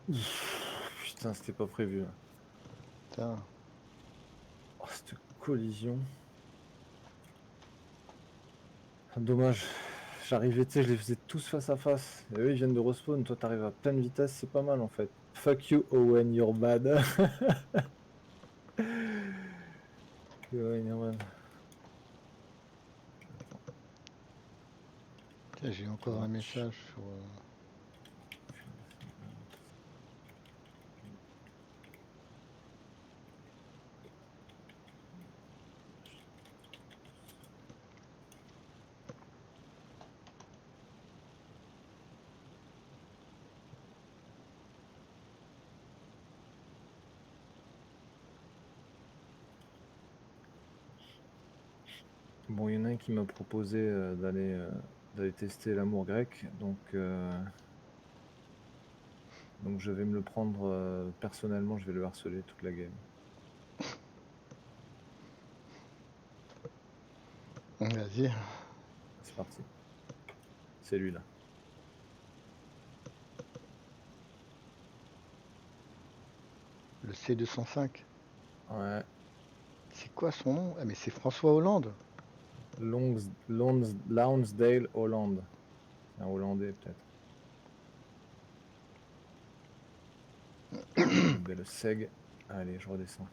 Putain, c'était pas prévu, là. Putain. Oh, cette collision. Dommage. J'arrivais, tu sais, je les faisais tous face à face. Et eux, ils viennent de respawn. Toi, t'arrives à pleine vitesse, c'est pas mal en fait. Fuck you, Owen, you're bad. Owen, you're bad. Tiens, j'ai encore un Watch. message sur. Bon, il y en a un qui m'a proposé d'aller tester l'amour grec, donc je vais me le prendre personnellement, je vais le harceler toute la game. Vas-y. C'est parti. C'est lui là. Le C205. Ouais. C'est quoi son nom? Ah, mais c'est François Hollande. Lonsdale Hollande. C'est un Hollandais peut-être. Belle seg. Allez, je redescends.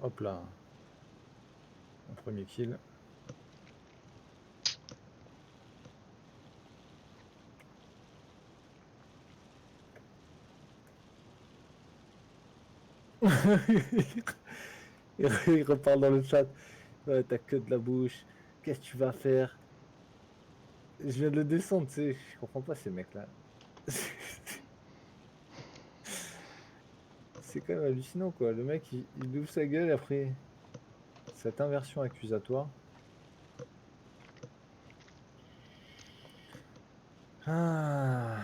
Hop là. Un premier kill. Il reparle dans le chat. Ouais, t'as que de la bouche. Qu'est-ce que tu vas faire? Je viens de le descendre, tu sais. Je comprends pas ces mecs-là. C'est quand même hallucinant, quoi. Le mec, il ouvre sa gueule et après, cette inversion accusatoire. Ah.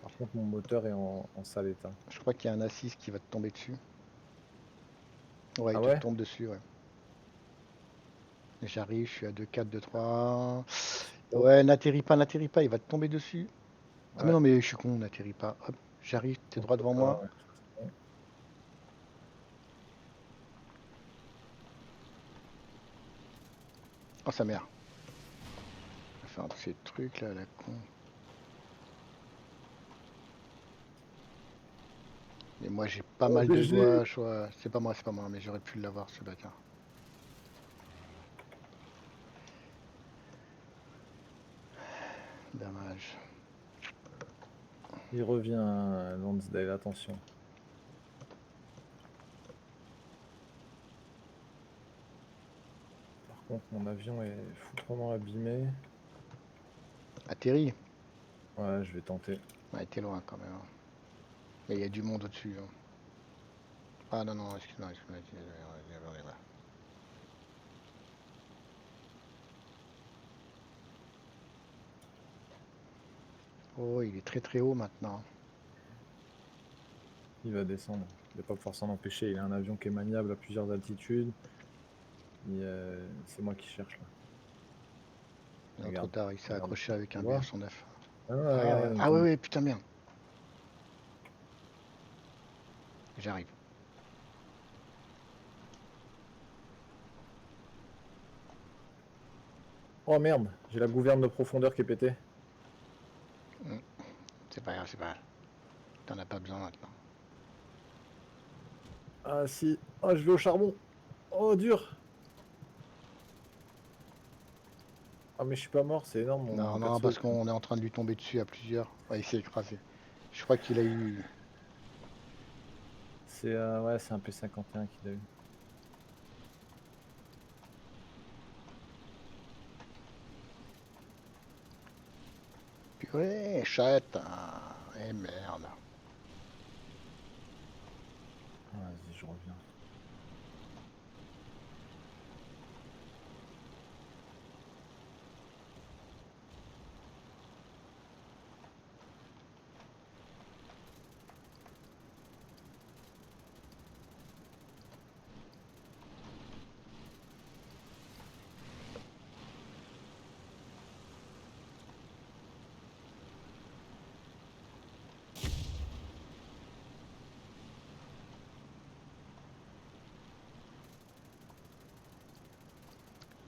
Par contre, mon moteur est en sale état. Je crois qu'il y a un assist qui va te tomber dessus. Ouais, il Ah te ouais? tombe dessus, ouais. J'arrive, je suis à 2-4, 2-3. Oh, Ouais, n'atterris pas, il va te tomber dessus. Ah mais ouais. non, mais je suis con, n'atterris pas. Hop, j'arrive, t'es Donc, droit devant moi. ouais. Oh sa mère. On va faire un de ces trucs là, la con. Et moi j'ai pas Oh, mal de BG! gouache, ouais. C'est pas moi, mais j'aurais pu l'avoir ce bâtard. Dommage. Il revient, Lonsdale, attention. Par contre, mon avion est foutrement abîmé. Atterri. Ouais, je vais tenter. Ouais, t'es loin quand même, hein. Mais il y a du monde au-dessus, hein. Ah non, non, excuse-moi, excuse-moi. Oh, il est très très haut maintenant. Il va descendre. Il va pas pouvoir s'en empêcher. Il a un avion qui est maniable à plusieurs altitudes. C'est moi qui cherche là. Non, trop Regarde. tard, il s'est Regarde. accroché avec Tu un vois? BF-109. Ah, ouais, Ah regarde, ouais, regarde, il ah ouais, tombe. ouais, putain merde. J'arrive. Oh merde, j'ai la gouverne de profondeur qui est pétée. C'est pas grave, c'est pas grave. T'en as pas besoin maintenant. Ah si. Oh, je vais au charbon. Oh, dur. Ah, mais je suis pas mort, c'est énorme, mon Non, non, perso. parce qu'on est en train de lui tomber dessus à plusieurs. Ouais, il s'est écrasé. Je crois qu'il a eu. C'est ouais, c'est un P51 qu'il a eu. Purée, chatte. Eh merde. Ah, vas-y, je reviens.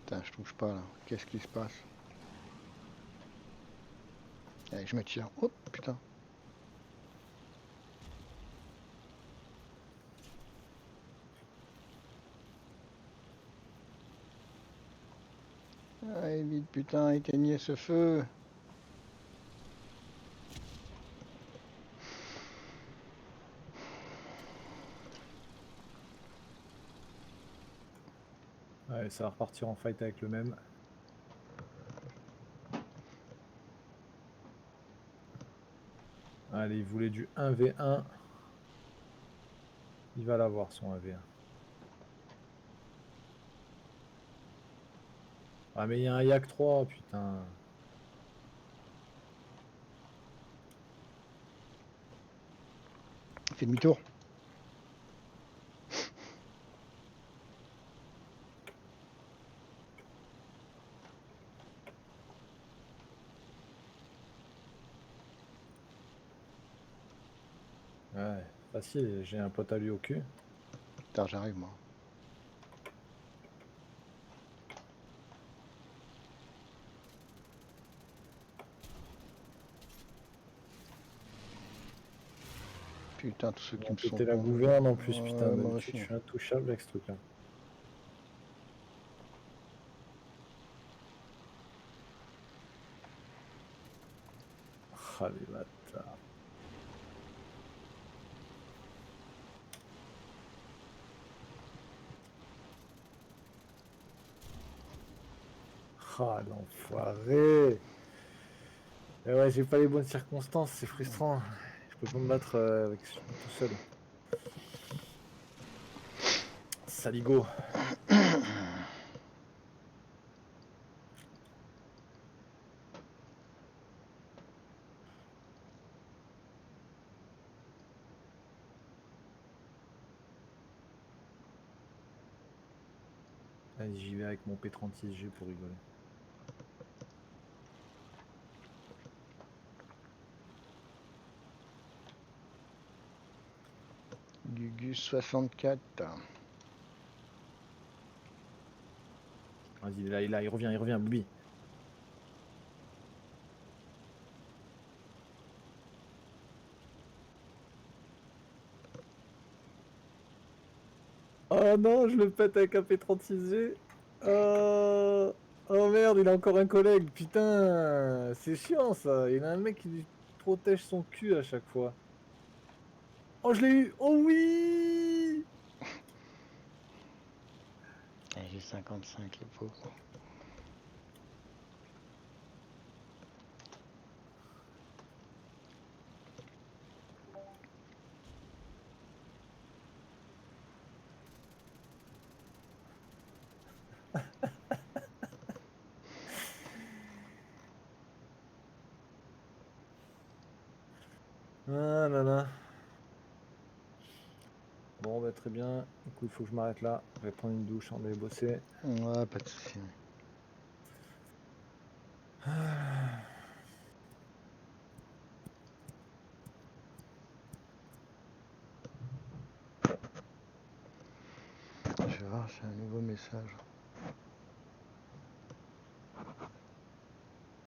Putain, je touche pas là. Qu'est-ce qui se passe? Allez, je me tire. Oh putain. Allez, vite, putain, éteignez ce feu. Ouais, ça va repartir en fight avec le même. Allez, il voulait du 1v1. Il va l'avoir son 1v1. Ah mais il y a un Yak 3, putain. Fais demi-tour. Ouais, facile, j'ai un pote à lui au cul. Putain, j'arrive moi. Putain, tous ceux Ils qui vont me sont péter la pas. gouverne en plus, putain, Ouais, moi d'habitude aussi. je suis intouchable avec ce truc-là. Ah les bâtards. Ah l'enfoiré. Et ouais, j'ai pas les bonnes circonstances, c'est frustrant. Je peux pas me battre avec tout seul. Saligo. Allez, j'y vais avec mon P36G pour rigoler. Gugus 64. Vas-y, il est là, il revient, Boubi. Oh non, je le pète avec un P36G. Oh merde, il a encore un collègue. Putain, c'est chiant ça. Il a un mec qui lui protège son cul à chaque fois. Oh, je l'ai eu. Oh oui. J'ai 55, le pauvre. Ah là là. Bon, bah très bien. Du coup, il faut que je m'arrête là. Je vais prendre une douche, on aller bosser. Ouais, pas de soucis. Je vais voir, c'est un nouveau message.